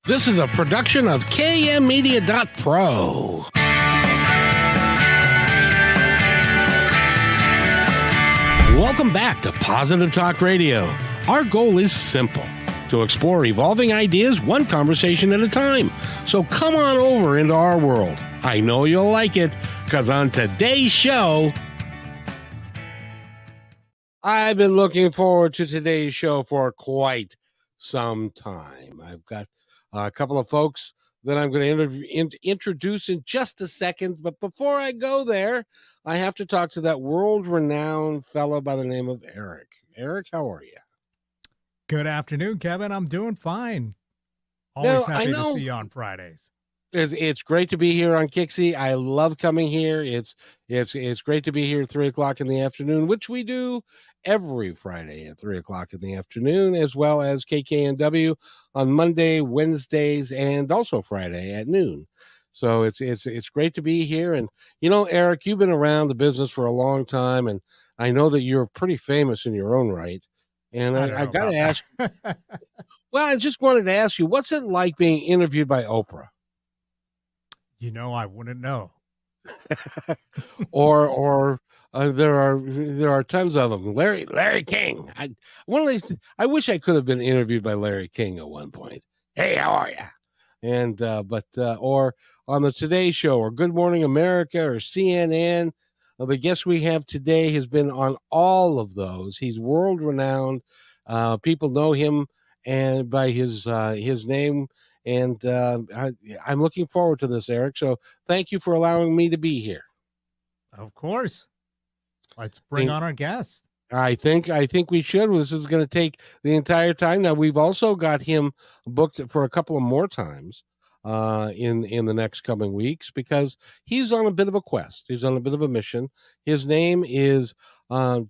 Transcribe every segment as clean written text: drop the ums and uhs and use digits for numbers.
This is a production of KMmedia.pro. Welcome back to Positive Talk Radio. Our goal is simple: to explore evolving ideas one conversation at a time. So come on over into our world. I know you'll like it, because on today's show, I've been looking forward to today's show for quite some time. I've got a couple of folks that I'm going to introduce in just a second. But before I go there, I have to talk to that world-renowned fellow by the name of Eric. Eric, how are you? Good afternoon, Kevin. I'm doing fine. Always happy to see you on Fridays. It's great to be here on KIXI. I love coming here. It's great to be here at 3 o'clock in the afternoon, which we do every Friday at 3 o'clock in the afternoon, as well as KKNW on Monday, Wednesdays, and also Friday at noon. So it's great to be here. And, you know, Eric, you've been around the business for a long time, and I know that you're pretty famous in your own right. And I got to ask, well, I just wanted to ask you, what's it like being interviewed by Oprah? You know, I wouldn't know. or there are tons of them. Larry King. One of these. I wish I could have been interviewed by Larry King at one point. Hey, how are you? And or on the Today Show or Good Morning America or CNN. The guest we have today has been on all of those. He's world renowned. People know him and by his name. And I'm looking forward to this, Eric. So thank you for allowing me to be here. Of course. Let's bring on our guest. I think we should. This is going to take the entire time. Now, we've also got him booked for a couple of more times in the next coming weeks, because he's on a bit of a quest. He's on a bit of a mission. His name is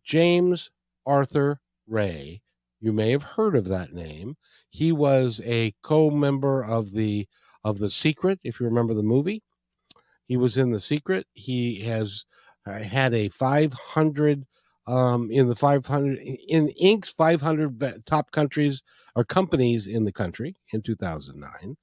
James Arthur Ray. You may have heard of that name. He was a co-member of the Secret, if you remember the movie. He was in The Secret. He has had a 500 in Inc.'s 500 top countries or companies in the country in 2009.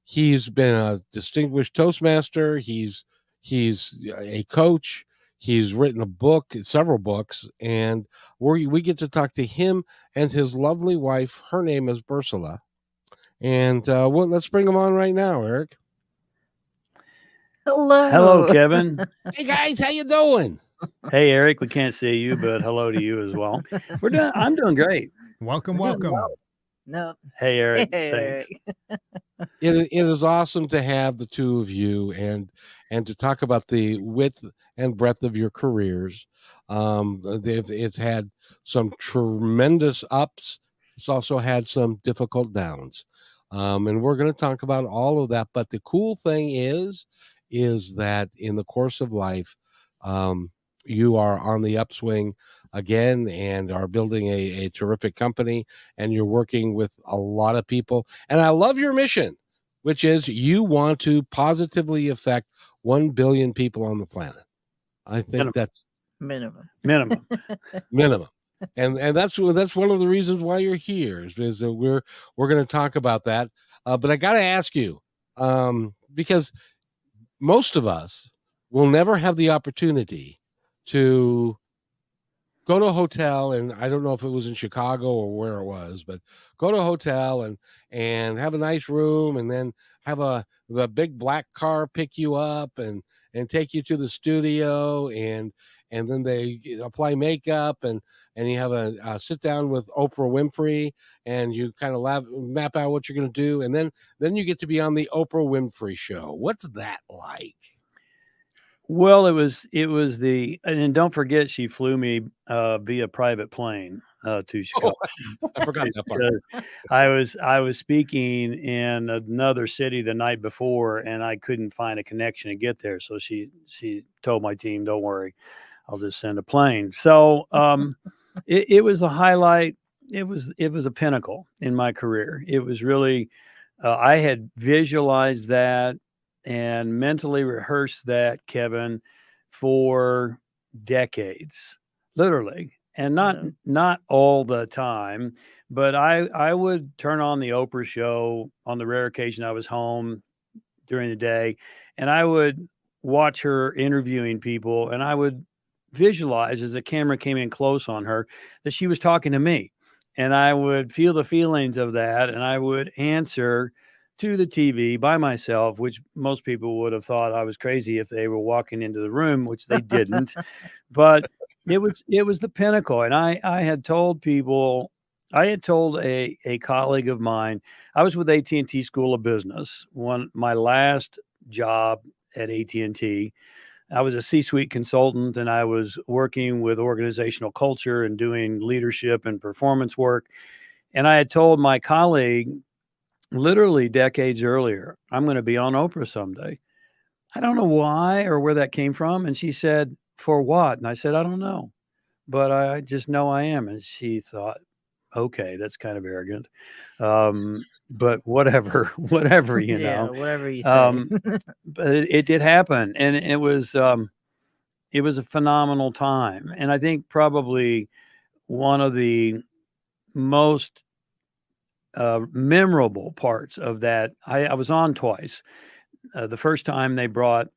He's been a distinguished Toastmaster. He's a coach. He's written a book, several books, and we get to talk to him and his lovely wife. Her name is Bersabeh. And let's bring him on right now, Eric. Hello, Kevin. Hey, guys, how you doing? Hey, Eric, we can't see you, but hello to you as well. I'm doing great. Welcome. No. Hey, Eric. Thanks. It is awesome to have the two of you and to talk about the width and breadth of your careers. It's had some tremendous ups. It's also had some difficult downs. And we're going to talk about all of that. But the cool thing is that in the course of life, you are on the upswing again and are building a terrific company, and you're working with a lot of people. And I love your mission, which is you want to positively affect 1 billion people on the planet. I think that's minimum. And that's one of the reasons why you're here is that we're going to talk about that. But I got to ask you, because most of us will never have the opportunity to go to a hotel, and I don't know if it was in Chicago or where it was, but go to a hotel and have a nice room, and then have the big black car pick you up and take you to the studio, and then they apply makeup, and you have a sit down with Oprah Winfrey, and you kind of map out what you're going to do, and then you get to be on the Oprah Winfrey show. What's that like? Well, it was and don't forget, she flew me via private plane to Chicago. Oh, I forgot that part. I was speaking in another city the night before, and I couldn't find a connection to get there. So she told my team, "Don't worry, I'll just send a plane." So it was a highlight. It was a pinnacle in my career. It was really I had visualized that and mentally rehearsed that, Kevin, for decades, literally. and not all the time, but I would turn on the Oprah show on the rare occasion I was home during the day, and I would watch her interviewing people, and I would visualize as the camera came in close on her that she was talking to me, and I would feel the feelings of that, and I would answer to the TV by myself, which most people would have thought I was crazy if they were walking into the room, which they didn't. But it was the pinnacle. And I had told people, I had told a colleague of mine, I was with AT&T School of Business, my last job at AT&T. I was a C-suite consultant, and I was working with organizational culture and doing leadership and performance work. And I had told my colleague, literally decades earlier, I'm going to be on Oprah someday. I don't know why or where that came from. And she said, for what? And I said, I don't know, but I just know I am. And she thought, okay, that's kind of arrogant. But whatever, you know, whatever you say. but it did happen. And it was a phenomenal time. And I think probably one of the most memorable parts of that, I was on twice. The first time they brought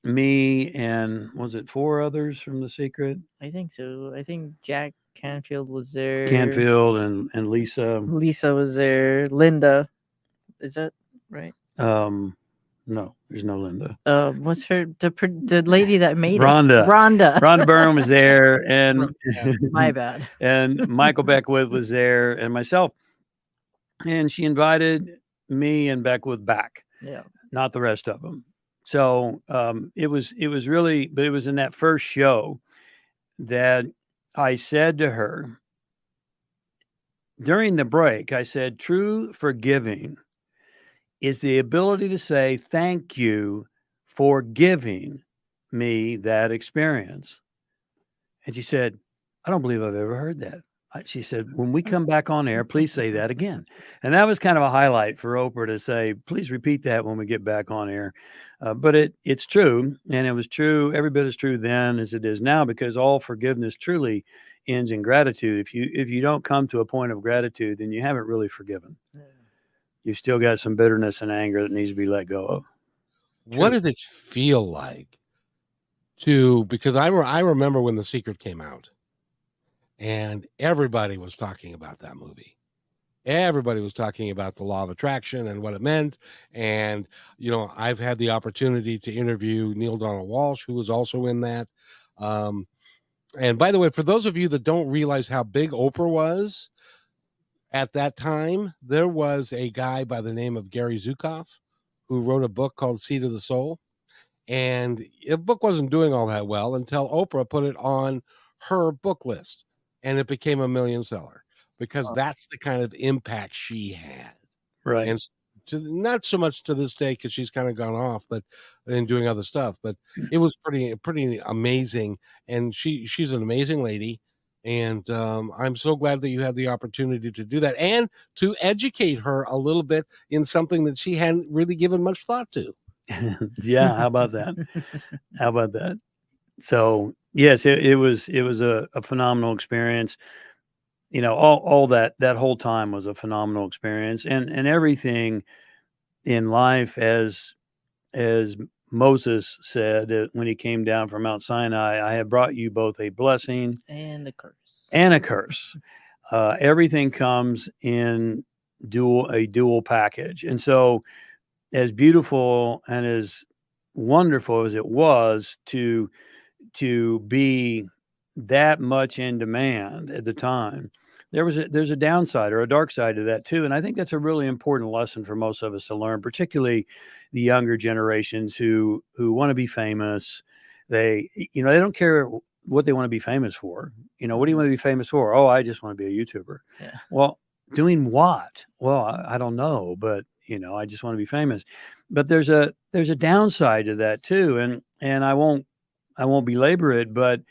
me and was it 4 others from The Secret? I think so. I think Jack Canfield was there. Canfield and Lisa. Lisa was there. Linda, is that right? No, there's no Linda. What's her the lady that made Rhonda. it? Rhonda Byrne was there, and my bad. And Michael Beckwith was there, and myself. And she invited me and Beckwith back. Yeah. Not the rest of them. So it was really, but it was in that first show that I said to her during the break, I said, true forgiving is the ability to say thank you for giving me that experience. And she said, I don't believe I've ever heard that. She said, when we come back on air, please say that again. And that was kind of a highlight for Oprah to say, please repeat that when we get back on air. But it's true. And it was true. Every bit as true then as it is now, because all forgiveness truly ends in gratitude. If you don't come to a point of gratitude, then you haven't really forgiven. You've still got some bitterness and anger that needs to be let go of. What did it feel like because I remember when The Secret came out and everybody was talking about that movie. Everybody was talking about the law of attraction and what it meant. And, you know, I've had the opportunity to interview Neil Donald Walsh, who was also in that. And by the way, for those of you that don't realize how big Oprah was at that time, there was a guy by the name of Gary Zukav who wrote a book called Seed of the Soul. And the book wasn't doing all that well until Oprah put it on her book list, and it became a million seller because that's the kind of impact she had. Right. And not so much to this day, because she's kind of gone off, but and doing other stuff, but it was pretty amazing. And she's an amazing lady. And I'm so glad that you had the opportunity to do that and to educate her a little bit in something that she hadn't really given much thought to. Yeah. How about that? So yes, it was a phenomenal experience. You know, all that whole time was a phenomenal experience, and everything in life, as Moses said when he came down from Mount Sinai, I have brought you both a blessing and a curse. Everything comes in a dual package. And so as beautiful and as wonderful as it was to be that much in demand at the time, there's a downside or a dark side to that too. And I think that's a really important lesson for most of us to learn, particularly the younger generations who want to be famous. They don't care what they want to be famous for. You know, what do you want to be famous for? Oh, I just want to be a YouTuber. Yeah. Well, doing what? Well, I don't know, but I just want to be famous. But there's a downside to that too. And I won't belabor it, but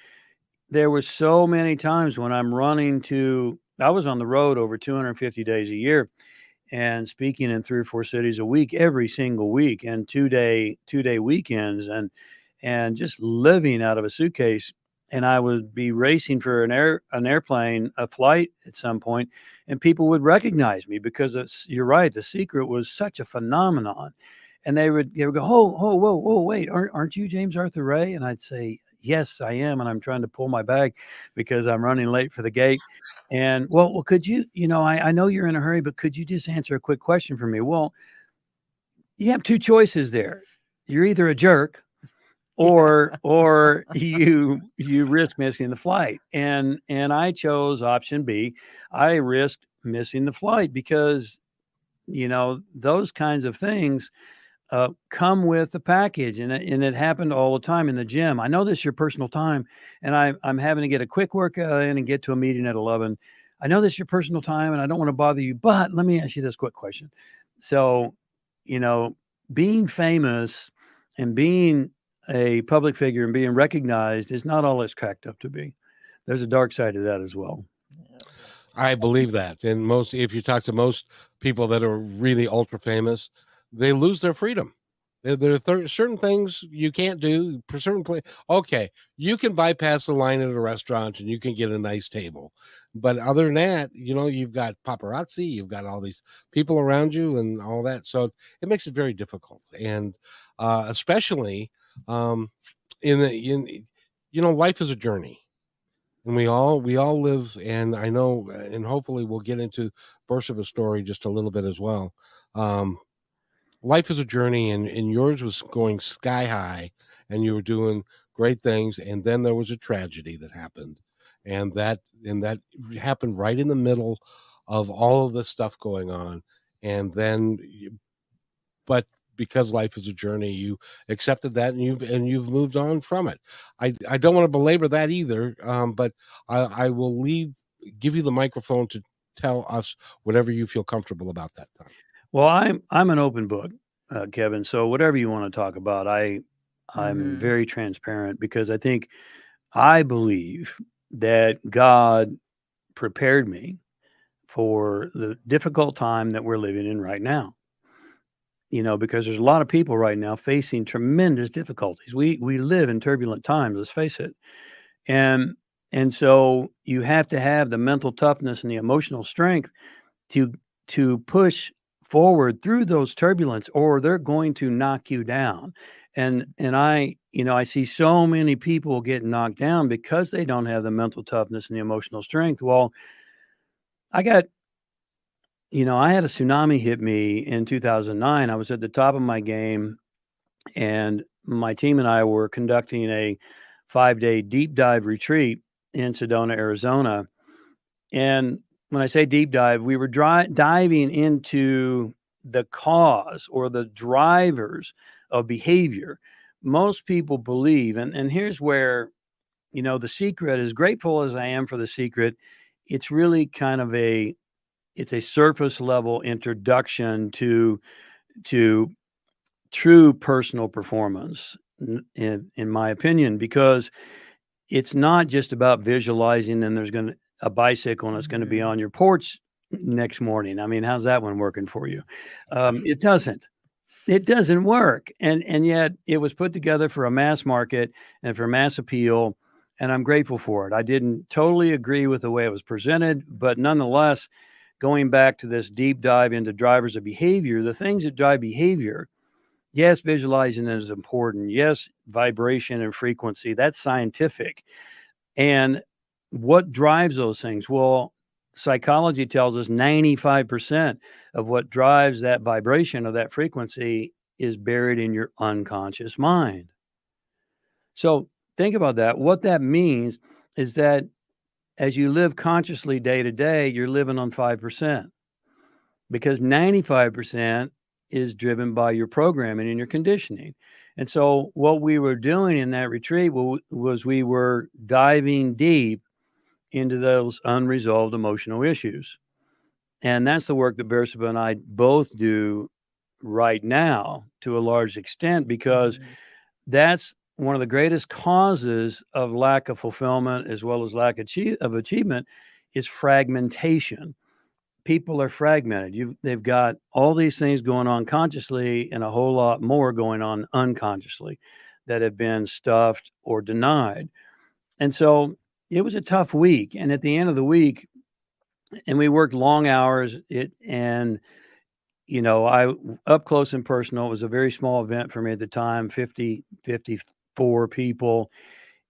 there were so many times when I was on the road over 250 days a year and speaking in 3 or 4 cities a week, every single week, and 2-day weekends, and just living out of a suitcase. and I would be racing for an airplane, a flight at some point, and people would recognize me because you're right, The Secret was such a phenomenon, and they would go, oh, whoa, wait, aren't you James Arthur Ray? And I'd say, yes, I am, and I'm trying to pull my bag because I'm running late for the gate. And well, could you, I know you're in a hurry, but could you just answer a quick question for me? Well, you have two choices there. You're either a jerk or you risk missing the flight. And I chose option B. I risked missing the flight because those kinds of things come with the package, and it happened all the time in the gym. I know this is your personal time, and I'm having to get a quick workout in and get to a meeting at 11. I know this is your personal time, and I don't want to bother you, but let me ask you this quick question. So, being famous and being a public figure and being recognized is not all it's cracked up to be. There's a dark side of that as well. I believe that. And if you talk to most people that are really ultra famous, they lose their freedom. There are certain things you can't do for certain place. Okay, you can bypass the line at a restaurant and you can get a nice table, but other than that, you've got paparazzi, you've got all these people around you, and all that. So it makes it very difficult, and especially life is a journey. And we all live, and I know, and hopefully we'll get into Bersabeh's story just a little bit as well. Life is a journey, and yours was going sky high, and you were doing great things, and then there was a tragedy that happened, and that happened right in the middle of all of this stuff going on, and then, but because life is a journey, you accepted that, and you've moved on from it. I don't want to belabor that either, but I will give you the microphone to tell us whatever you feel comfortable about that time. Well, I'm an open book, Kevin. So whatever you want to talk about, I'm very transparent because I believe that God prepared me for the difficult time that we're living in right now. Because there's a lot of people right now facing tremendous difficulties. We live in turbulent times, let's face it. And so you have to have the mental toughness and the emotional strength to push forward through those turbulence, or they're going to knock you down. And I see so many people getting knocked down because they don't have the mental toughness and the emotional strength. Well, I had a tsunami hit me in 2009. I was at the top of my game, and my team and I were conducting a 5-day deep dive retreat in Sedona, Arizona. And when I say deep dive, we were diving into the cause or the drivers of behavior. Most people believe, and here's where, The Secret, as grateful as I am for The Secret, it's really kind of it's a surface level introduction to true personal performance, in my opinion, because it's not just about visualizing and there's a bicycle and it's going to be on your porch next morning. I mean, how's that one working for you? It doesn't work. And yet it was put together for a mass market and for mass appeal. And I'm grateful for it. I didn't totally agree with the way it was presented, but nonetheless, going back to this deep dive into drivers of behavior, the things that drive behavior, yes, visualizing is important. Yes, vibration and frequency, that's scientific. And what drives those things? Well, psychology tells us 95% of what drives that vibration or that frequency is buried in your unconscious mind. So think about that. What that means is that as you live consciously day to day, you're living on 5%, because 95% is driven by your programming and your conditioning. And so what we were doing in that retreat was we were diving deep into those unresolved emotional issues. And that's the work that Bersabeh and I both do right now to a large extent, because that's one of the greatest causes of lack of fulfillment as well as lack of achievement is fragmentation. People are fragmented. They've got all these things going on consciously and a whole lot more going on unconsciously that have been stuffed or denied. And so it was a tough week. And at the end of the week, and we worked long hours, I up close and personal. It was a very small event for me at the time, 54 people.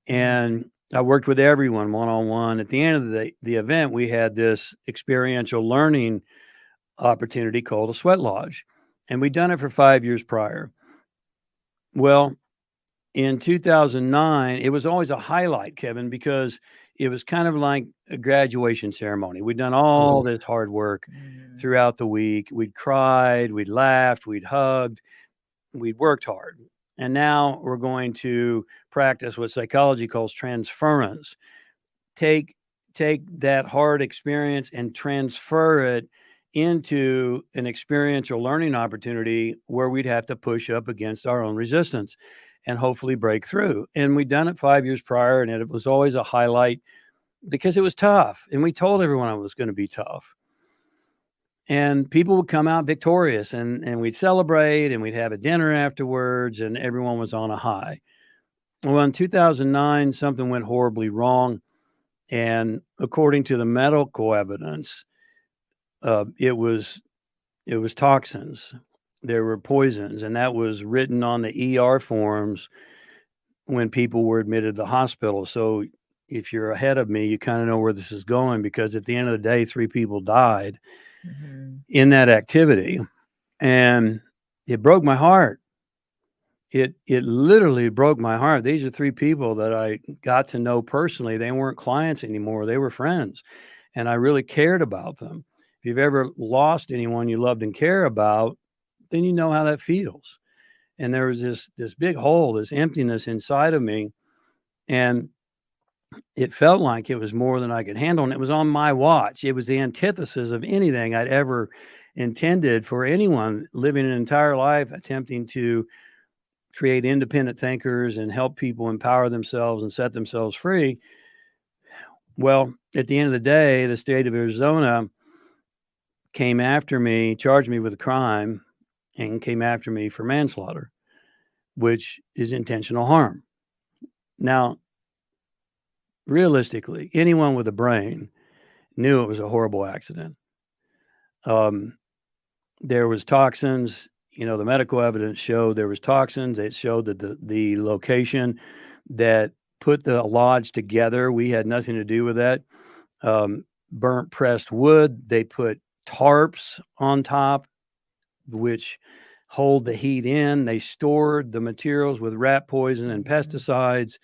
And I worked with everyone one-on-one. At the end of the event, we had this experiential learning opportunity called a sweat lodge. And we'd done it for 5 years prior. Well, in 2009, it was always a highlight, Kevin, because it was kind of like a graduation ceremony. We'd done all this hard work throughout the week. We'd cried, we'd laughed, we'd hugged, we'd worked hard. And now we're going to practice what psychology calls transference. Take that hard experience and transfer it into an experiential learning opportunity where we'd have to push up against our own resistance and hopefully break through. And we'd done it 5 years prior, and it was always a highlight because it was tough. And we told everyone it was going to be tough. And people would come out victorious, and we'd celebrate, and we'd have a dinner afterwards, and everyone was on a high. Well, in 2009, something went horribly wrong. And according to the medical evidence, it was toxins. There were poisons, and that was written on the ER forms when people were admitted to the hospital. So if you're ahead of me, you kind of know where this is going, because at the end of the day, 3 people died in that activity, and it broke my heart. It literally broke my heart. These are 3 people that I got to know personally. They weren't clients anymore. They were friends, and I really cared about them. If you've ever lost anyone you loved and care about, then you know how that feels. And there was this big hole, this emptiness inside of me, and it felt like it was more than I could handle. And it was on my watch. It was the antithesis of anything I'd ever intended for anyone living an entire life attempting to create independent thinkers and help people empower themselves and set themselves free. Well, at the end of the day, the state of Arizona came after me, charged me with a crime, and came after me for manslaughter, which is intentional harm. Now, realistically, anyone with a brain knew it was a horrible accident. There was toxins. The medical evidence showed there was toxins. It showed that the location that put the lodge together, we had nothing to do with that. Burnt pressed wood. They put tarps on top, which hold the heat in. They stored the materials with rat poison and pesticides,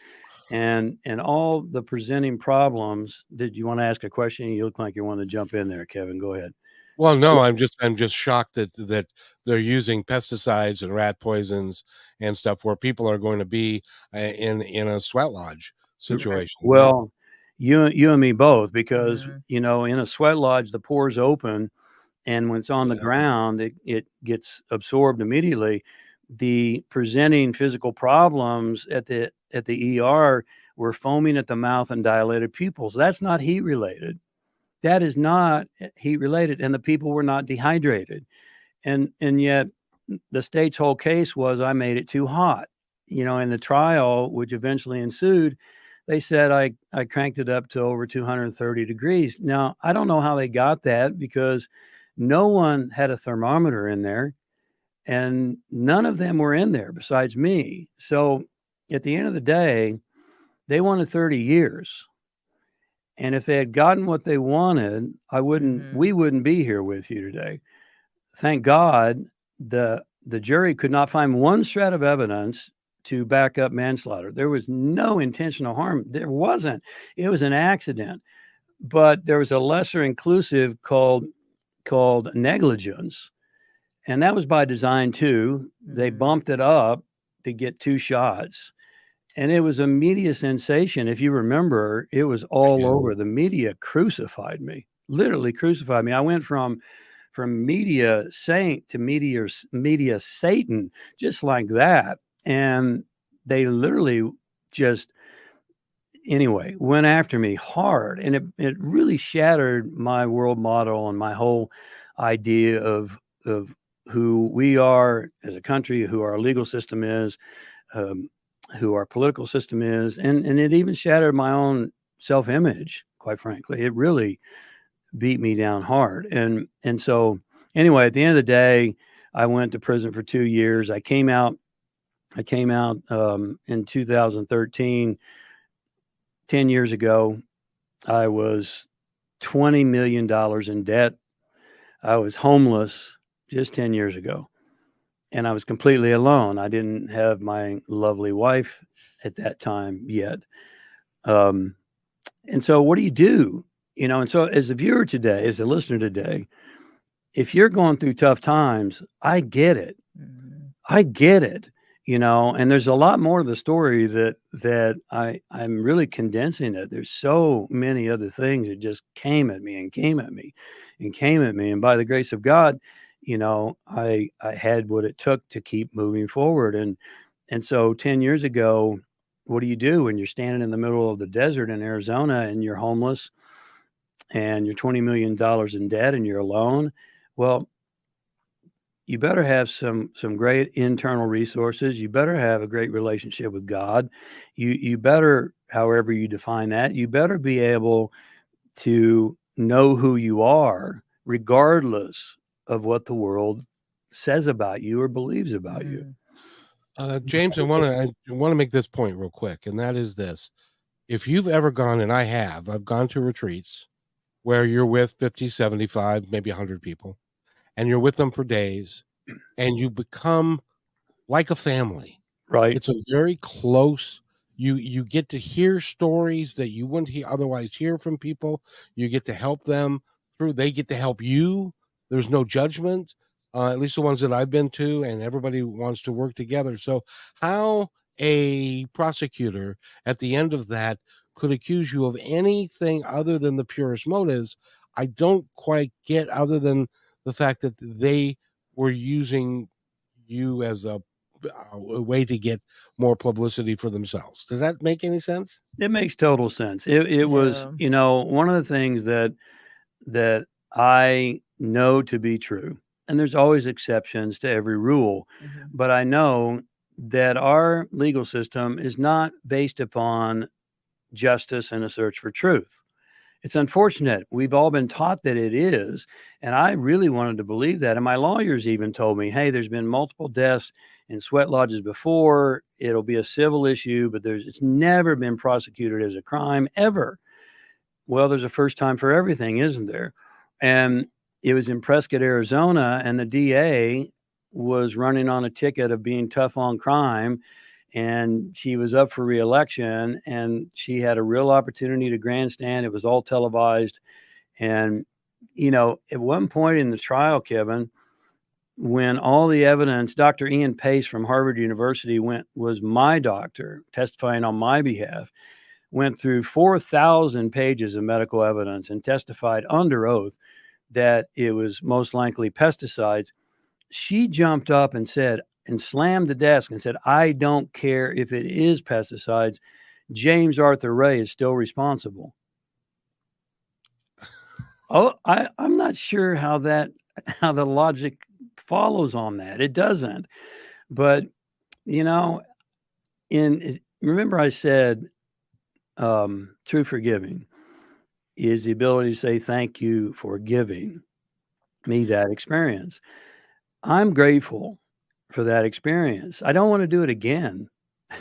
and all the presenting problems. Did you want to ask a question? You look like you want to jump in there, Kevin. Go ahead. Well, no, I'm just shocked that they're using pesticides and rat poisons and stuff where people are going to be in a sweat lodge situation. Well, you and me both, because in a sweat lodge the pores open, and when it's on the ground, it gets absorbed immediately. The presenting physical problems at the ER were foaming at the mouth and dilated pupils. That's not heat related. That is not heat related, and the people were not dehydrated. And yet the state's whole case was I made it too hot. In the trial, which eventually ensued, they said I cranked it up to over 230 degrees. Now, I don't know how they got that, because no one had a thermometer in there, and none of them were in there besides me. So at the end of the day, they wanted 30 years. And if they had gotten what they wanted, we wouldn't be here with you today. Thank God the jury could not find one shred of evidence to back up manslaughter. There was no intentional harm. There wasn't. It was an accident. But there was a lesser inclusive called negligence. And that was by design too. They bumped it up to get 2 shots. And it was a media sensation. If you remember, it was all over. The media crucified me, literally crucified me. I went from media saint to media Satan, just like that. And they literally just, anyway, went after me hard. And it really shattered my world model and my whole idea of who we are as a country, who our legal system is. who our political system is, and it even shattered my own self-image, quite frankly. It really beat me down hard. And so anyway, at the end of the day, I went to prison for 2 years. I came out in 2013. 10 years ago, I was $20 million in debt. I was homeless just 10 years ago, and I was completely alone. I didn't have my lovely wife at that time yet. And so what do you do? And so as a viewer today, as a listener today, if you're going through tough times, I get it. I get it. And there's a lot more to the story that I'm really condensing it. There's so many other things that just came at me and came at me and came at me. And by the grace of God, I had what it took to keep moving forward. And so 10 years ago, what do you do when you're standing in the middle of the desert in Arizona and you're homeless and you're $20 million in debt and you're alone? Well, you better have some great internal resources. You better have a great relationship with God. You better, however you define that, you better be able to know who you are, regardless of what the world says about you or believes about you. James, I want to make this point real quick, and that is this: if you've ever gone, and I've gone to retreats where you're with 50, 75, maybe 100 people, and you're with them for days, and you become like a family. Right. It's a very close. You get to hear stories that you wouldn't otherwise hear from people. You get to help them through. They get to help you. There's no judgment, at least the ones that I've been to, and everybody wants to work together. So how a prosecutor at the end of that could accuse you of anything other than the purest motives, I don't quite get, other than the fact that they were using you as a way to get more publicity for themselves. Does that make any sense? It makes total sense. It was, one of the things that I know to be true, and there's always exceptions to every rule, but I know that our legal system is not based upon justice and a search for truth. It's unfortunate. We've all been taught that it is, and I really wanted to believe that. And my lawyers even told me, hey, there's been multiple deaths in sweat lodges before. It'll be a civil issue, but it's never been prosecuted as a crime ever. Well, there's a first time for everything, isn't there? And it was in Prescott, Arizona, and the DA was running on a ticket of being tough on crime, and she was up for re-election, and she had a real opportunity to grandstand. It was all televised. And, at one point in the trial, Kevin, when all the evidence, Dr. Ian Pace from Harvard University was my doctor testifying on my behalf, went through 4,000 pages of medical evidence and testified under oath that it was most likely pesticides. She jumped up and said, and slammed the desk and said, I don't care if it is pesticides. James Arthur Ray is still responsible. Oh, I'm not sure how the logic follows on that. It doesn't. But, remember I said, true forgiving is the ability to say thank you for giving me that experience. I'm grateful for that experience. I don't want to do it again.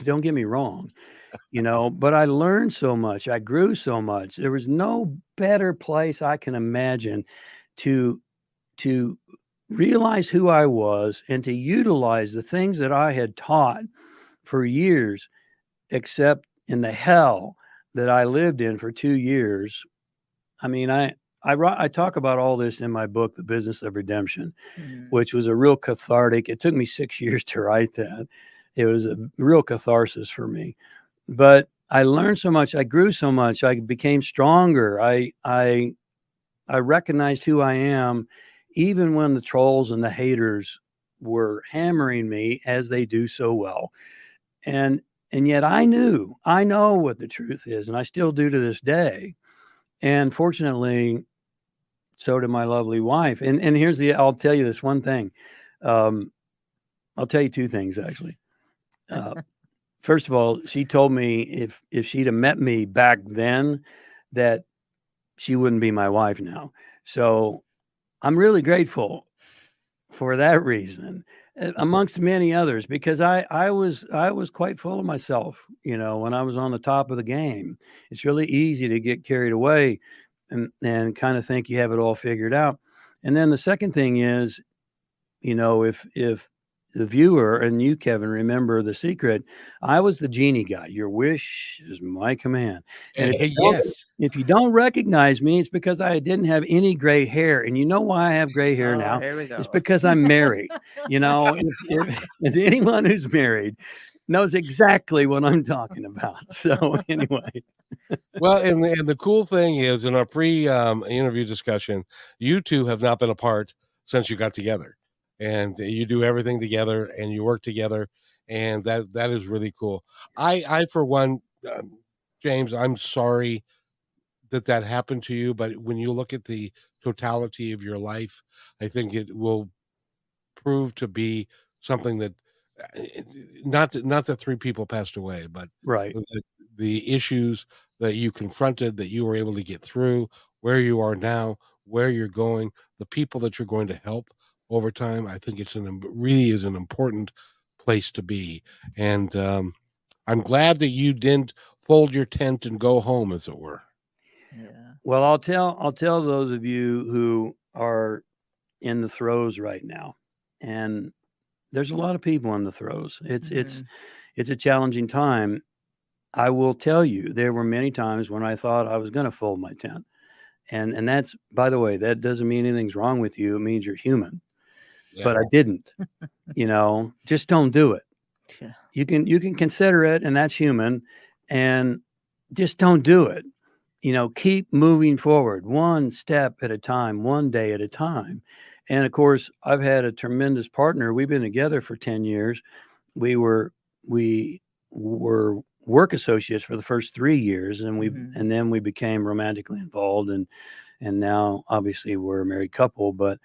Don't get me wrong, but I learned so much. I grew so much. There was no better place I can imagine to realize who I was and to utilize the things that I had taught for years, except in the hell that I lived in for 2 years. I mean, I talk about all this in my book, The Business of Redemption, which was a real cathartic. It took me 6 years to write that. It was a real catharsis for me. But I learned so much. I grew so much. I became stronger. I recognized who I am, even when the trolls and the haters were hammering me, as they do so well. And yet I know what the truth is, and I still do to this day. And fortunately, so did my lovely wife. And I'll tell you this one thing. I'll tell you two things, actually. first of all, she told me if she'd have met me back then, that she wouldn't be my wife now. So I'm really grateful for that reason, amongst many others, because I was quite full of myself, when I was on the top of the game. It's really easy to get carried away and kind of think you have it all figured out. And then the second thing is, if the viewer and you, Kevin, remember the secret, I was the genie guy. Your wish is my command. And Yes. if you don't recognize me, it's because I didn't have any gray hair. And you know why I have gray hair now? Here we go. It's because I'm married. If anyone who's married knows exactly what I'm talking about. So anyway. Well, and the cool thing is, in our pre-interview discussion, you two have not been apart since you got together, and you do everything together, and you work together, and that is really cool. I for one, James, I'm sorry that happened to you, but when you look at the totality of your life, I think it will prove to be something that not that three people passed away, but Right. the issues that you confronted, that you were able to get through, where you are now, where you're going, the people that you're going to help over time. I think really is an important place to be. And I'm glad that you didn't fold your tent and go home, as it were. Yeah. Well, I'll tell those of you who are in the throes right now, and there's a lot of people in the throes. It's a challenging time. I will tell you, there were many times when I thought I was going to fold my tent, and that's, by the way, that doesn't mean anything's wrong with you. It means you're human. Yeah. But I didn't. Just don't do it. Yeah. You can consider it, and that's human, and just don't do it. Keep moving forward, one step at a time, one day at a time. And of course, I've had a tremendous partner. We've been together for 10 years. We were work associates for the first 3 years, and then we became romantically involved, and now obviously we're a married couple. But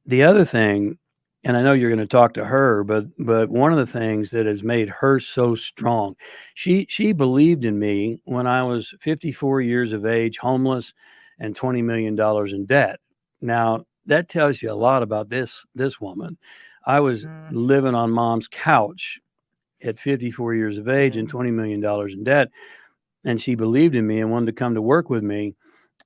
the other thing, and I know you're going to talk to her, but one of the things that has made her so strong, she believed in me when I was 54 years of age, homeless, and $20 million in debt. Now that tells you a lot about this woman. I was living on mom's couch at 54 years of age and $20 million in debt, and she believed in me and wanted to come to work with me.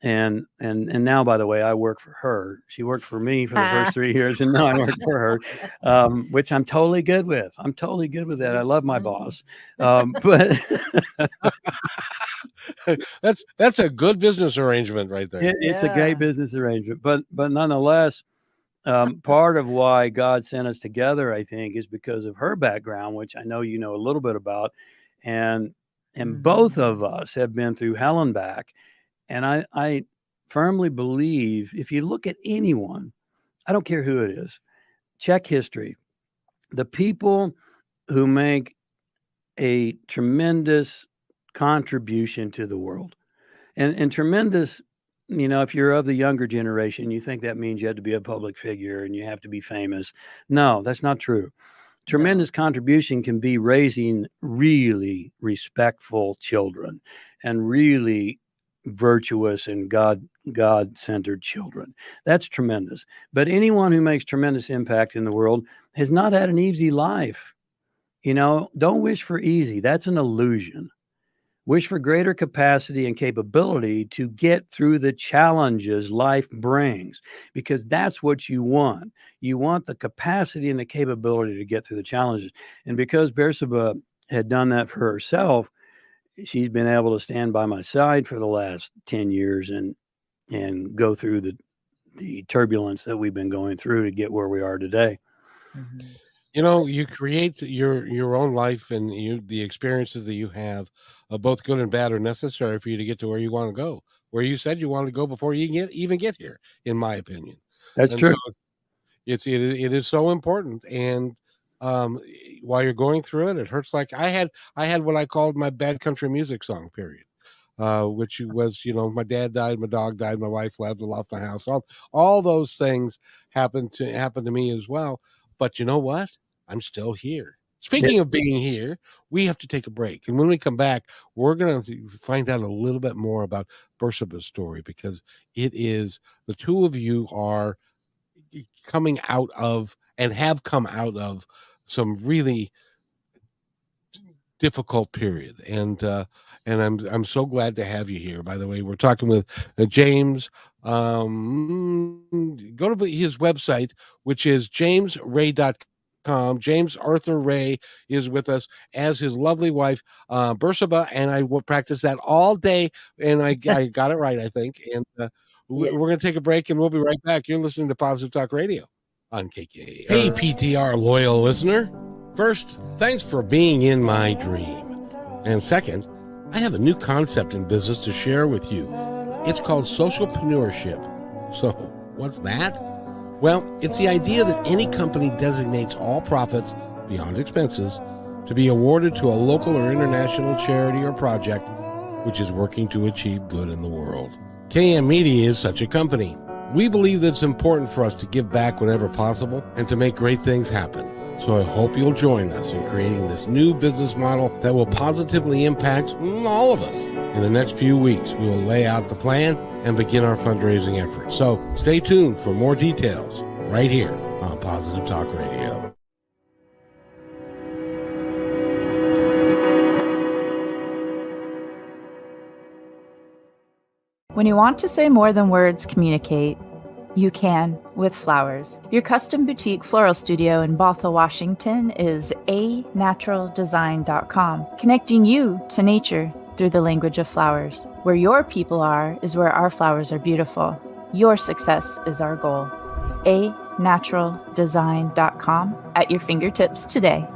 And now, by the way, I work for her. She worked for me for the first 3 years, and now I work for her, which I'm totally good with. I'm totally good with that. I love my boss, but that's a good business arrangement right there. It's a great business arrangement. But nonetheless, part of why God sent us together, I think, is because of her background, which I know you know a little bit about, and both of us have been through hell and back. And I firmly believe if you look at anyone, I don't care who it is, check history. The people who make a tremendous contribution to the world, and tremendous, if you're of the younger generation, you think that means you have to be a public figure and you have to be famous. No, that's not true. Tremendous contribution can be raising really respectful children and really virtuous and God-centered children. That's tremendous. But anyone who makes tremendous impact in the world has not had an easy life. Don't wish for easy. That's an illusion. Wish for greater capacity and capability to get through the challenges life brings, because that's what you want. You want the capacity and the capability to get through the challenges. And because Bersabeh had done that for herself, she's been able to stand by my side for the last 10 years and go through the turbulence that we've been going through to get where we are today. You create your own life, and the experiences that you have, both good and bad, are necessary for you to get to where you want to go, where you said you wanted to go before you even get here, in my opinion. That's true. So it is so important. And while you're going through it, it hurts. Like I had what I called my bad country music song period, which was, my dad died, my dog died, my wife left, I lost my house. All those things happened to me as well. But you know what? I'm still here. Speaking of being here, we have to take a break. And when we come back, we're going to find out a little bit more about Bersabeh's story, because it is the two of you are coming out of and have come out of some really difficult period. And I'm so glad to have you here. By the way, we're talking with James. Go to his website, which is jamesray.com. James Arthur Ray is with us, as his lovely wife, Bersabeh, and I will practice that all day, and I got it right, I think. And we're going to take a break, and we'll be right back. You're listening to Positive Talk Radio on KK. Hey, PTR loyal listener. First, thanks for being in my dream. And second, I have a new concept in business to share with you. It's called socialpreneurship. So, what's that? Well, it's the idea that any company designates all profits, beyond expenses, to be awarded to a local or international charity or project which is working to achieve good in the world. KM Media is such a company. We believe that it's important for us to give back whenever possible and to make great things happen. So I hope you'll join us in creating this new business model that will positively impact all of us. In the next few weeks, we will lay out the plan and begin our fundraising efforts. So stay tuned for more details right here on Positive Talk Radio. When you want to say more than words communicate, you can with flowers. Your custom boutique floral studio in Bothell, Washington is anaturaldesign.com, connecting you to nature through the language of flowers. Where your people are is where our flowers are beautiful. Your success is our goal. anaturaldesign.com at your fingertips today.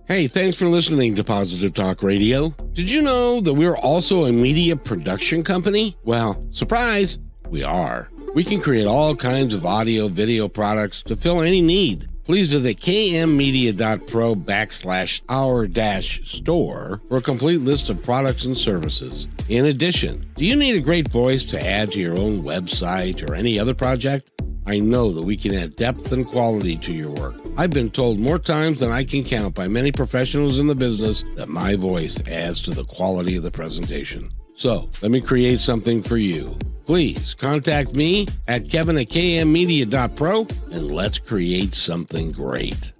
Hey, thanks for listening to Positive Talk Radio. Did you know that we're also a media production company? Well, surprise, we are. We can create all kinds of audio, video products to fill any need. Please visit kmmedia.pro/our-store for a complete list of products and services. In addition, do you need a great voice to add to your own website or any other project? I know that we can add depth and quality to your work. I've been told more times than I can count by many professionals in the business that my voice adds to the quality of the presentation. So, let me create something for you. Please contact me at kevin@kmmedia.pro and let's create something great.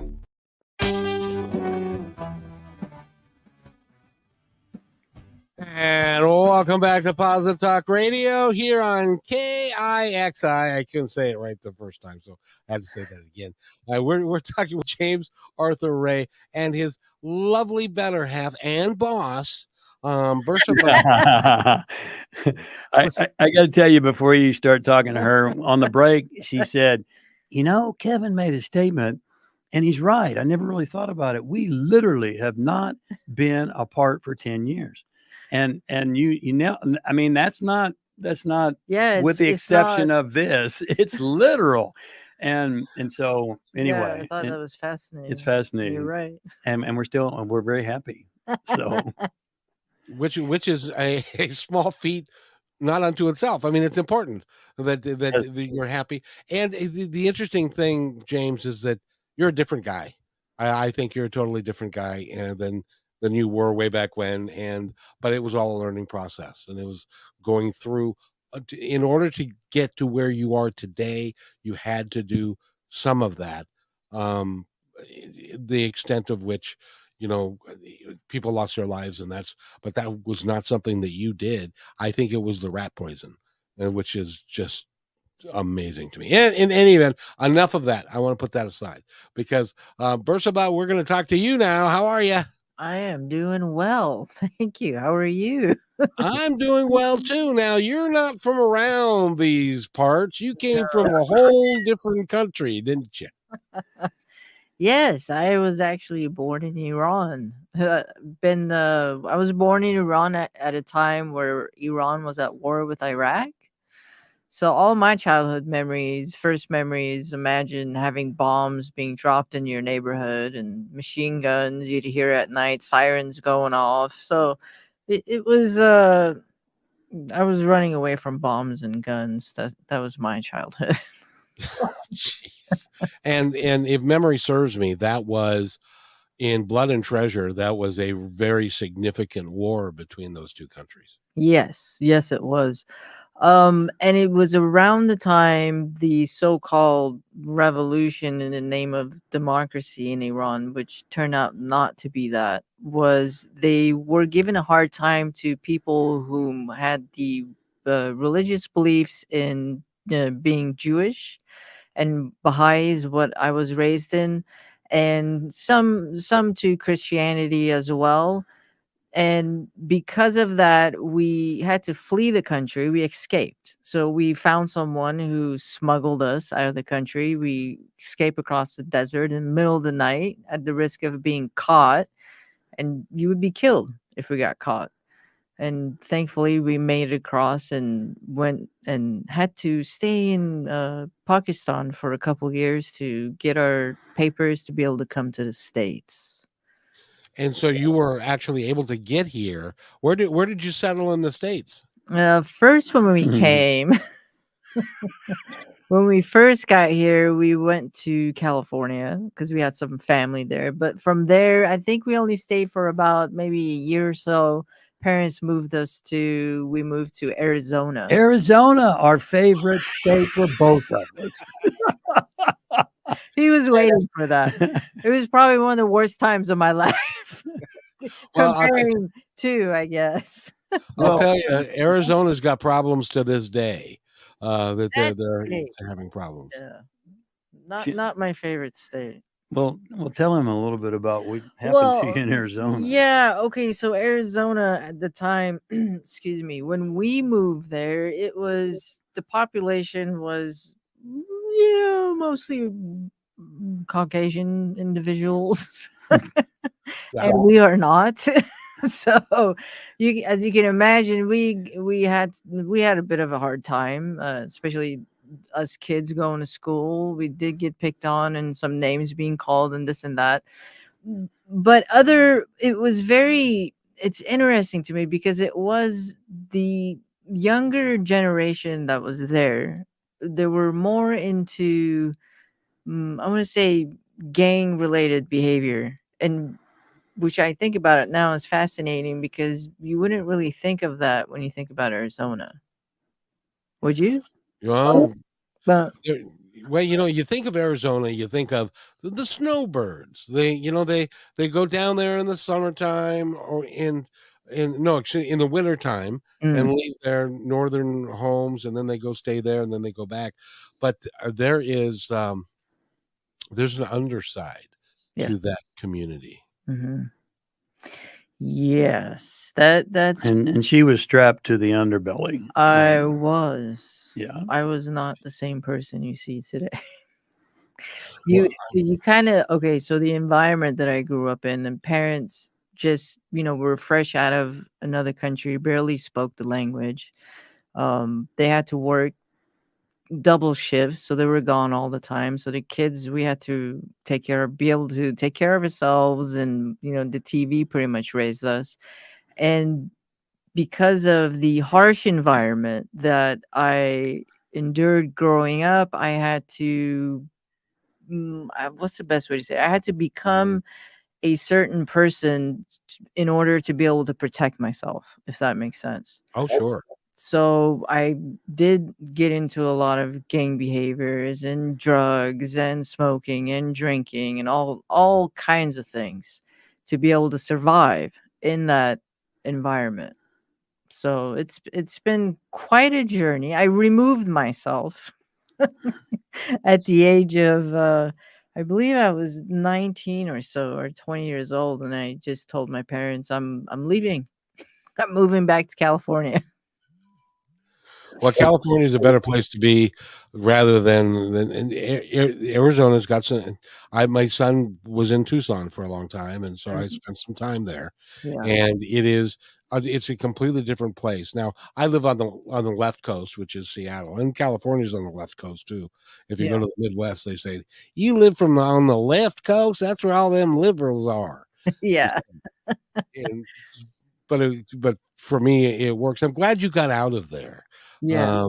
And welcome back to Positive Talk Radio here on KIXI. I couldn't say it right the first time, so I had to say that again. We're talking with James Arthur Ray and his lovely better half and boss, Bersabeh. I got to tell you, before you start talking to her on the break, she said, Kevin made a statement, and he's right. I never really thought about it. We literally have not been apart for 10 years. And I mean, that's not with the exception of this, it's literal. And so anyway, I thought that was fascinating. It's fascinating. You're right. And we're very happy. So which is a small feat not unto itself. I mean, it's important that you're happy. And the interesting thing, James, is that you're a different guy. I think you're a totally different guy than you were way back when, but it was all a learning process, and it was going through in order to get to where you are today. You had to do some of that, the extent of which people lost their lives, but that was not something that you did. I think it was the rat poison, which is just amazing to me. And in any event, enough of that. I want to put that aside, because Bersabeh, we're going to talk to you now. How are you? I am doing well. Thank you. How are you? I'm doing well too. Now, you're not from around these parts. You came from a whole different country, didn't you? Yes, I was actually born in Iran. I was born in Iran at a time where Iran was at war with Iraq. So all my childhood first memories, imagine having bombs being dropped in your neighborhood and machine guns you'd hear at night, sirens going off. So it was, I was running away from bombs and guns. That was my childhood. Jeez. And if memory serves me, that was in Blood and Treasure. That was a very significant war between those two countries. Yes, yes, it was. And it was around the time the so-called revolution in the name of democracy in Iran, which turned out not to be that, was they were given a hard time to people whom had the religious beliefs in being Jewish, and Baha'i is what I was raised in, and some to Christianity as well. And because of that, we had to flee the country. We escaped. So we found someone who smuggled us out of the country. We escaped across the desert in the middle of the night at the risk of being caught. And you would be killed if we got caught. And thankfully, we made it across and went and had to stay in Pakistan for a couple years to get our papers to be able to come to the States. And so you were actually able to get here. Where did you settle in the States? First, when we came, when we first got here, we went to California because we had some family there. But from there, I think we only stayed for about maybe a year or so. Parents moved we moved to Arizona. Arizona, our favorite state for both of us. He was waiting for that. It was probably one of the worst times of my life. Well, Comparing to, I guess. I'll tell you, Arizona's got problems to this day. That they're having problems. Yeah. Not my favorite state. Well, tell him a little bit about what happened to you in Arizona. Yeah, okay. So Arizona at the time, excuse me, when we moved there, the population was, mostly Caucasian individuals. And we are not. So as you can imagine, we had a bit of a hard time, especially us kids going to school. We did get picked on and some names being called and this and that. But it's interesting to me because it was the younger generation that was there. They were more into, I want to say, gang related behavior, and which I think about it now is fascinating because you wouldn't really think of that when you think about Arizona. Would you? Well, But you think of Arizona, you think of the snowbirds. They go down there in the summertime or in the wintertime and leave their northern homes, and then they go stay there, and then they go back. But there's an underside to that community. Mm-hmm. Yes, that's and she was strapped to the underbelly. I was. Yeah. I was not the same person you see today. You kind of, okay, so the environment that I grew up in, and parents just, were fresh out of another country, barely spoke the language. They had to work double shifts, so they were gone all the time. So the kids, we had to be able to take care of ourselves, and the TV pretty much raised us. And because of the harsh environment that I endured growing up, I had to, what's the best way to say it? I had to become a certain person in order to be able to protect myself, if that makes sense. Oh, sure. So I did get into a lot of gang behaviors and drugs and smoking and drinking and all kinds of things to be able to survive in that environment. So it's been quite a journey. I removed myself at the age of I believe I was 19 or so, or 20 years old, and I just told my parents I'm leaving. I'm moving back to California. Well, California is a better place to be rather than Arizona's got some. My son was in Tucson for a long time, and so I spent some time there. Yeah. And it's a completely different place. Now, I live on the left coast, which is Seattle, and California's on the left coast too. If you go to the Midwest, they say you live on the left coast. That's where all them liberals are. Yeah. But for me, it works. I'm glad you got out of there. Yeah.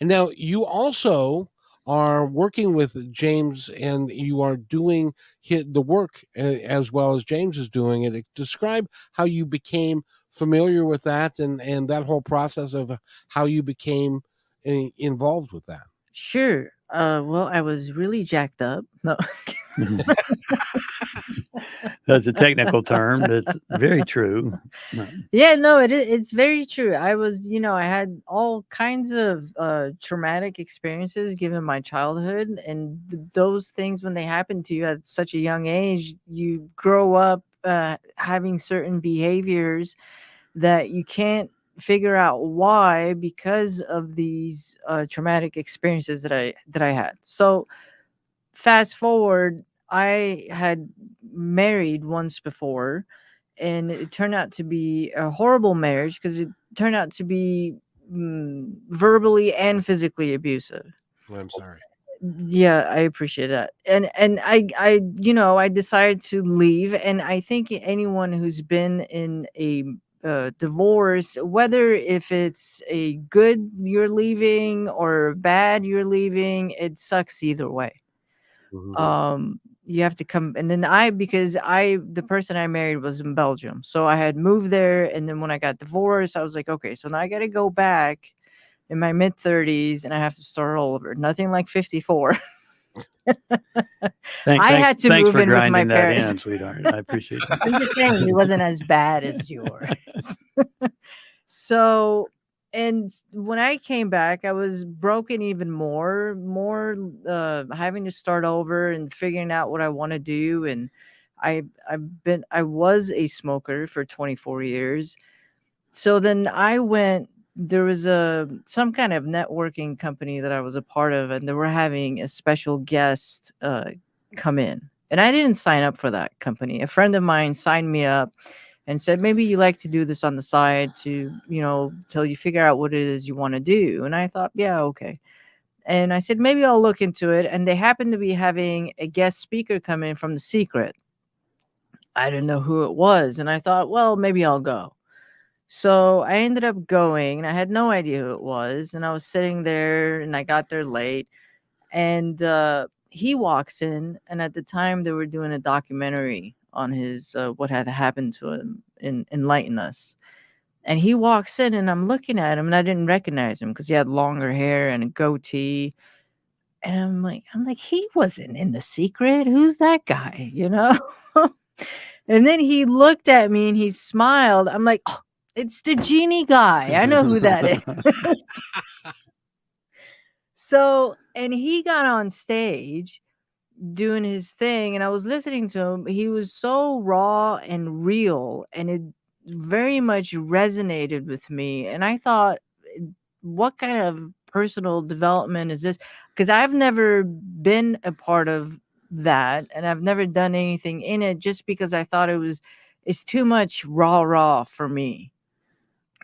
And now you also are working with James and you are doing the work as well as James is doing it. Describe how you became familiar with that and that whole process of how you became involved with that. Sure. Well, I was really jacked up. No. That's a technical term. That's very true. Yeah, no, it's very true. I was, I had all kinds of traumatic experiences given my childhood, and those things, when they happen to you at such a young age, you grow up having certain behaviors that you can't figure out why, because of these traumatic experiences that I had. So fast forward, I had married once before, and it turned out to be a horrible marriage because it turned out to be verbally and physically abusive. I'm sorry. Yeah, I appreciate that. And I decided to leave, and I think anyone who's been in a divorce, whether if it's a good you're leaving or bad you're leaving, it sucks either way. You have to come, and then the person I married was in Belgium, so I had moved there, and then when I got divorced, I was like, okay, so now I got to go back in my mid-30s and I have to start all over. Nothing like 54. I had to move in with my parents. Sweetheart. I appreciate that. I'm just saying, it wasn't as bad as yours. So, and when I came back, I was broken even more having to start over and figuring out what I want to do. And I was a smoker for 24 years. So then there was some kind of networking company that I was a part of, and they were having a special guest come in. And I didn't sign up for that company. A friend of mine signed me up and said, maybe you like to do this on the side to, till you figure out what it is you want to do. And I thought, yeah, okay. And I said, maybe I'll look into it. And they happened to be having a guest speaker come in from The Secret. I didn't know who it was. And I thought, well, maybe I'll go. So I ended up going, and I had no idea who it was. And I was sitting there, and I got there late. And he walks in, and at the time they were doing a documentary on his what had happened to him in Enlighten Us. And he walks in, and I'm looking at him, and I didn't recognize him because he had longer hair and a goatee. And I'm like, he wasn't in The Secret. Who's that guy? And then he looked at me and he smiled. I'm like, oh, it's the genie guy. I know who that is. So, and he got on stage doing his thing, and I was listening to him. He was so raw and real, and it very much resonated with me. And I thought, what kind of personal development is this? Because I've never been a part of that, and I've never done anything in it, just because I thought it's too much raw for me.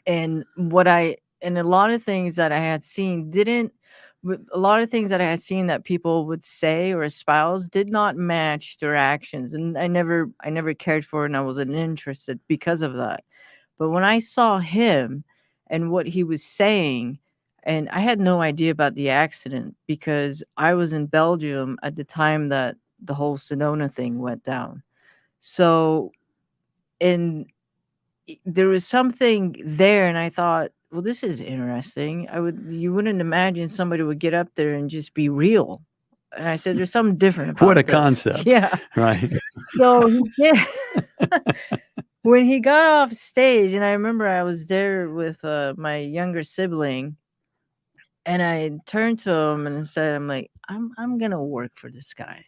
And a lot of things that I had seen that people would say or espouse did not match their actions. And I never cared for it, and I wasn't interested because of that. But when I saw him and what he was saying, and I had no idea about the accident because I was in Belgium at the time that the whole Sedona thing went down. So, and there was something there, and I thought, well, this is interesting. You wouldn't imagine somebody would get up there and just be real. And I said, there's something different about what a this. concept. Yeah. Right. So when he got off stage, and I remember I was there with my younger sibling, and I turned to him and said, I'm like, I'm going to work for this guy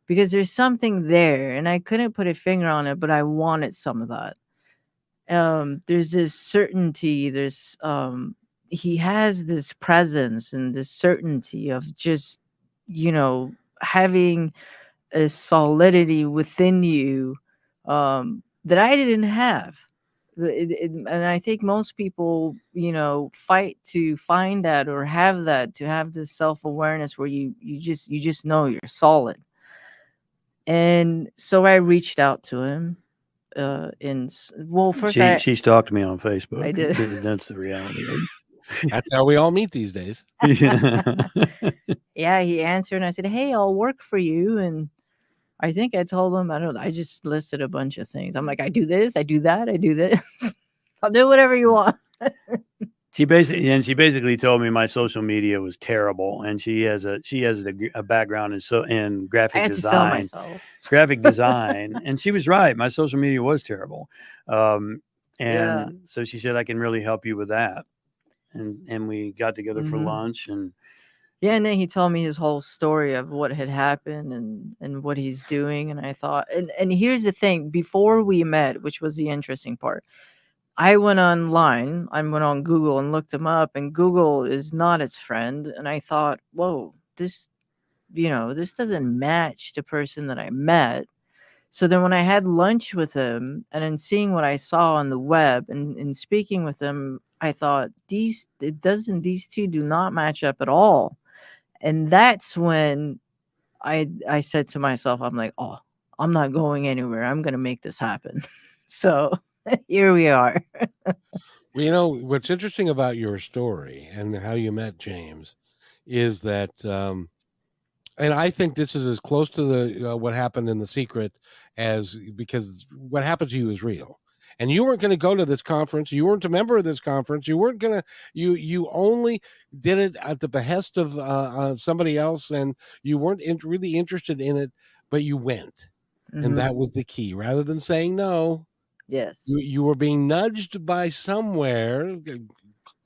because there's something there, and I couldn't put a finger on it, but I wanted some of that. There's this certainty, he has this presence and this certainty of just, having a solidity within you that I didn't have. And I think most people, fight to find that or have that, to have this self-awareness where you just know you're solid. And so I reached out to him. First she stalked me on Facebook. I did. That's the reality. That's how we all meet these days. yeah, he answered, and I said, "Hey, I'll work for you." And I think I told him, I don't know, I just listed a bunch of things. I'm like, I do this, I do that, I do this. I'll do whatever you want. She basically told me my social media was terrible, and she has a background in I graphic had to sell design, myself. and she was right. My social media was terrible, Yeah. and so she said I can really help you with that, and we got together for Mhm. lunch, and Yeah, and then he told me his whole story of what had happened and what he's doing, and I thought, and here's the thing, before we met, which was the interesting part, I went online, I went on Google and looked him up, and Google is not its friend, and I thought, whoa, this this doesn't match the person that I met. So then when I had lunch with him and then seeing what I saw on the web and speaking with him, I thought these two do not match up at all. And that's when I said to myself, I'm like, oh, I'm not going anywhere. I'm gonna make this happen. So here we are. Well, what's interesting about your story and how you met James is that, and I think this is as close to the what happened in The Secret as, because what happened to you is real. And you weren't going to go to this conference. You weren't a member of this conference. You weren't going to. You only did it at the behest of somebody else, and you weren't really interested in it, but you went, and that was the key. Rather than saying no, Yes. you were being nudged by somewhere.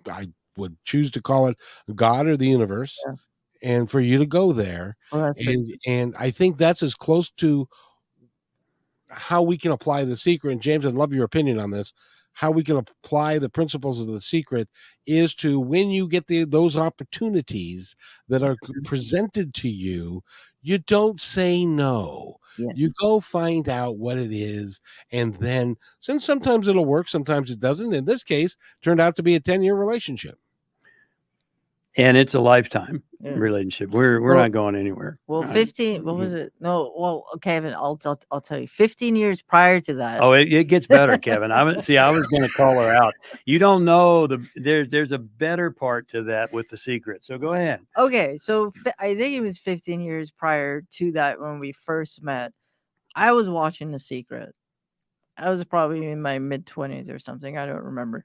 I would choose to call it God or the universe, Yeah. and for you to go there. Well, that's And I think that's as close to how we can apply The Secret. And James, I'd love your opinion on this. How we can apply the principles of The Secret is to, when you get those opportunities that are presented to you, you don't say no. Yes. You go find out what it is, and then sometimes it'll work, sometimes it doesn't. In this case, turned out to be a 10-year relationship. And it's a lifetime Yeah. relationship. We're not going anywhere. Well, Right? 15. What was it? No. Well, Kevin, I'll tell you. 15 years prior to that. Oh, it gets better, Kevin. I was going to call her out. You don't know there's a better part to that with The Secret. So go ahead. Okay, so I think it was 15 years prior to that when we first met. I was watching The Secret. I was probably in my mid-20s or something. I don't remember.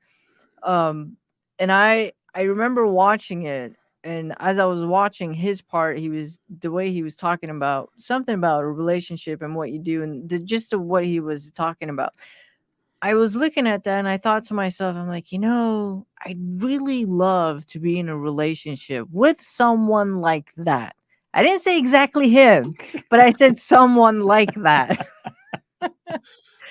And I remember watching it, and as I was watching his part, the way he was talking about something about a relationship and what you do, and the gist of what he was talking about. I was looking at that and I thought to myself, I'm like, I'd really love to be in a relationship with someone like that. I didn't say exactly him, but I said someone like that.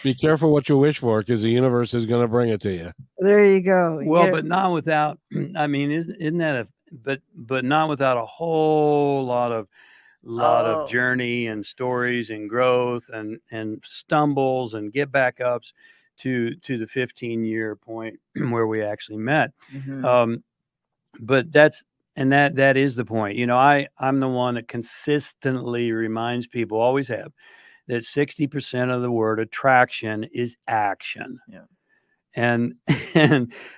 Be careful what you wish for, because the universe is going to bring it to you. There you go. Well, but not without, I mean, isn't that but not without a whole lot of journey and stories and growth and stumbles and get back ups to the 15-year point where we actually met. But that is the point. I'm the one that consistently reminds people, always have, that 60% of the word attraction is action. Yeah. And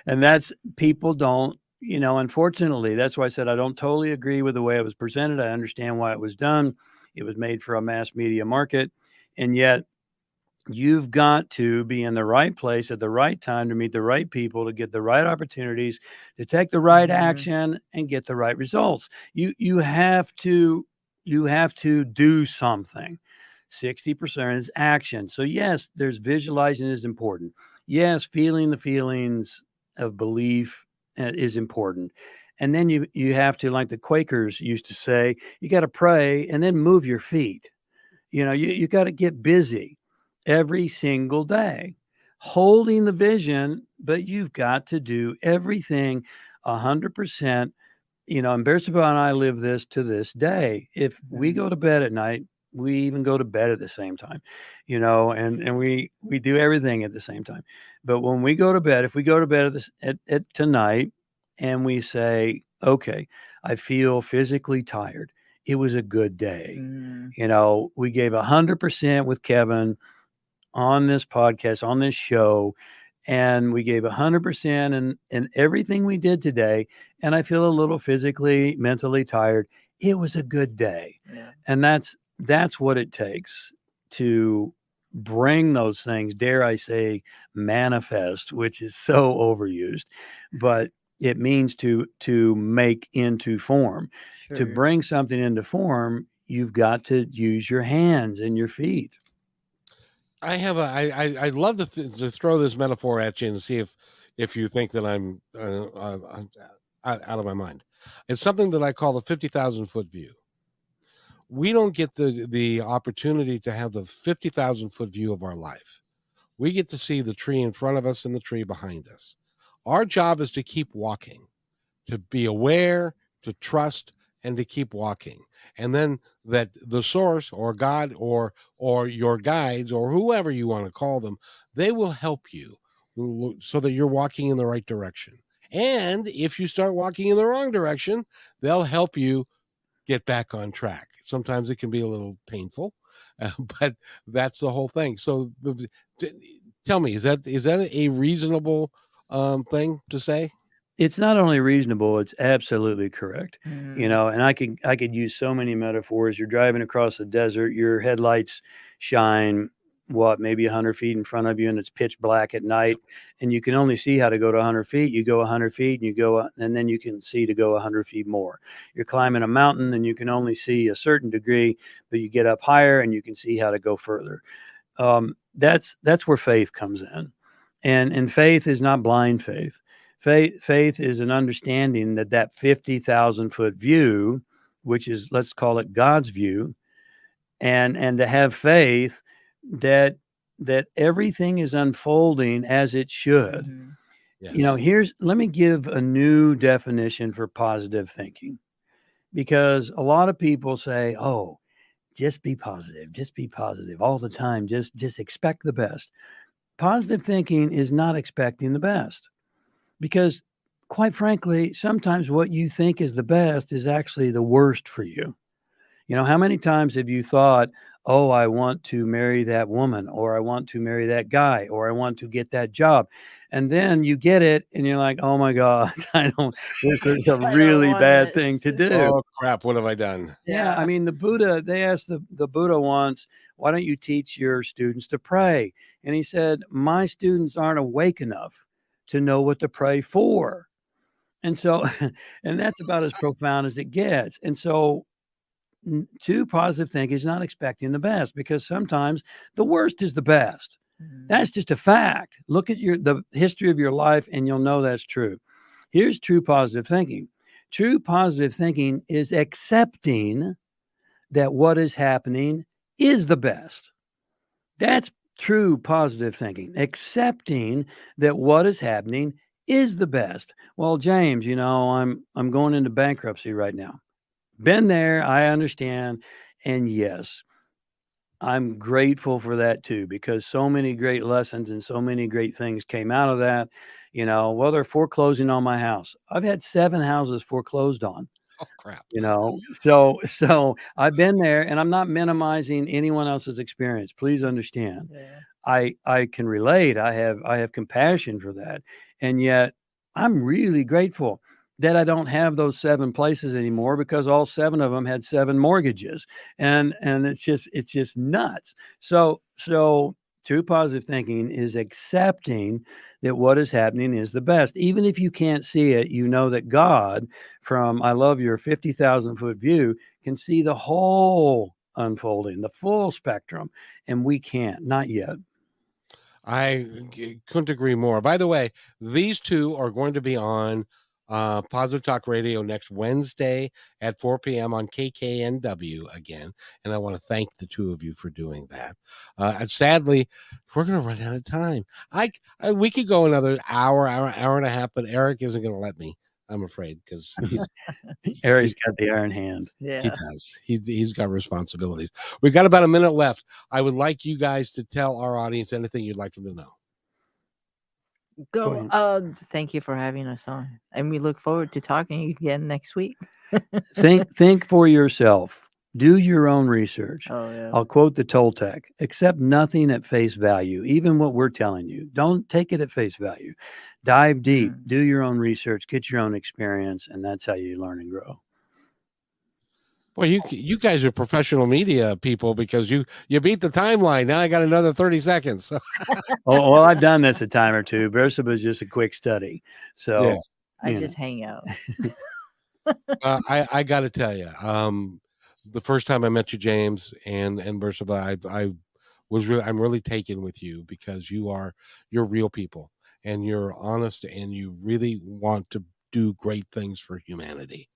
that's, people don't, unfortunately, that's why I said I don't totally agree with the way it was presented. I understand why it was done. It was made for a mass media market. And yet you've got to be in the right place at the right time to meet the right people, to get the right opportunities, to take the right action and get the right results. You have to do something. 60% is action. So yes, there's visualizing is important. Yes, feeling the feelings of belief is important. And then you have to, like the Quakers used to say, you got to pray and then move your feet. You got to get busy every single day, holding the vision, but you've got to do everything 100%. And Bersabeh and I live this to this day. If we go to bed at night, we even go to bed at the same time, and we do everything at the same time. But when we go to bed, if we go to bed at tonight and we say, okay, I feel physically tired, it was a good day. We gave 100% with Kevin on this podcast, on this show, and we gave 100% in everything we did today. And I feel a little physically, mentally tired. it was a good day. Yeah. And that's what it takes to bring those things, dare I say, manifest, which is so overused, but it means to make into form. To Sure. bring something into form, you've got to use your hands and your feet. I'd love to throw this metaphor at you and see if you think that I'm out of my mind. It's something that I call the 50,000-foot view. We don't get the opportunity to have the 50,000-foot view of our life. We get to see the tree in front of us and the tree behind us. Our job is to keep walking, to be aware, to trust, and to keep walking. And then that the source or God or your guides or whoever you want to call them, they will help you so that you're walking in the right direction. And if you start walking in the wrong direction, they'll help you get back on track. Sometimes it can be a little painful, but that's the whole thing. So tell me, is that a reasonable thing to say? It's not only reasonable, it's absolutely correct. You know, and I could use so many metaphors. You're driving across the desert, your headlights shine maybe 100 feet in front of you, and it's pitch black at night, and you can only see how to go to 100 feet. You go 100 feet and you go, and then you can see to go 100 feet more. You're climbing a mountain and you can only see a certain degree, but you get up higher and you can see how to go further. That's where faith comes in. And faith is not blind faith. Faith is an understanding that 50,000-foot view, which is, let's call it God's view, and to have faith that everything is unfolding as it should. Mm-hmm. Yes. You know, let me give a new definition for positive thinking, because a lot of people say, oh, just be positive all the time. Just expect the best. Positive thinking is not expecting the best. Because, quite frankly, sometimes what you think is the best is actually the worst for you. You know, how many times have you thought, oh, I want to marry that woman, or I want to marry that guy, or I want to get that job. And then you get it and you're like, oh my God, this is a really bad thing to do. Oh crap, what have I done? Yeah. I mean, the Buddha, they asked the Buddha once, why don't you teach your students to pray? And he said, my students aren't awake enough to know what to pray for. And so, and that's about as profound as it gets. And so, to positive thinking is not expecting the best, because sometimes the worst is the best. Mm-hmm. That's just a fact. Look at the history of your life and you'll know that's true. Here's true positive thinking. True positive thinking is accepting that what is happening is the best. That's true positive thinking, accepting that what is happening is the best. Well, James, you know, I'm going into bankruptcy right now. Been there, I understand. And yes, I'm grateful for that too, because so many great lessons and so many great things came out of that. You know, well, they're foreclosing on my house. I've had 7 houses foreclosed on. Oh crap. You know, so I've been there, and I'm not minimizing anyone else's experience. Please understand. Yeah. I can relate. I have compassion for that. And yet I'm really grateful that I don't have those 7 places anymore, because all 7 of them had 7 mortgages, and it's just nuts. So true positive thinking is accepting that what is happening is the best. Even if you can't see it, you know that God, from, I love your 50,000-foot view, can see the whole unfolding, the full spectrum, and we can't, not yet. I couldn't agree more. By the way, these two are going to be on Positive Talk Radio next Wednesday at 4 p.m. on KKNW again, and I want to thank the two of you for doing that. And sadly, we're going to run out of time. We could go another hour and a half, but Eric isn't going to let me, I'm afraid, because Eric's got the iron hand. Yeah, he does. He's got responsibilities. We've got about a minute left. I would like you guys to tell our audience anything you'd like them to know. Thank you for having us on, and we look forward to talking again next week. think for yourself. Do your own research. Oh, yeah. I'll quote the Toltec: accept nothing at face value, even what we're telling you. Don't take it at face value. Dive deep, do your own research, get your own experience, and that's how you learn and grow. Well, you guys are professional media people because you beat the timeline. Now I got another 30 seconds. Oh, well, I've done this a time or two. Bersabeh is just a quick study. So Yes. I just hang out. I got to tell you, the first time I met you, James and Bersabeh, I'm really taken with you because you're real people and you're honest and you really want to do great things for humanity.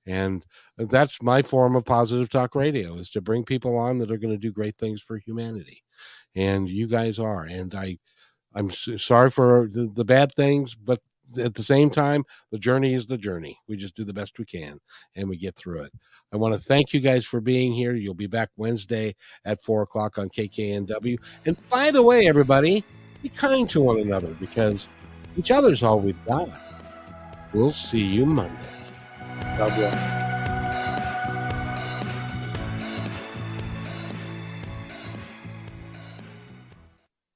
And that's my form of positive talk radio, is to bring people on that are going to do great things for humanity. And you guys are. And I'm sorry for the bad things, but at the same time, the journey is the journey. We just do the best we can and we get through it. I want to thank you guys for being here. You'll be back Wednesday at 4:00 on KKNW. And by the way, everybody, be kind to one another because each other's all we've got. We'll see you Monday. God bless.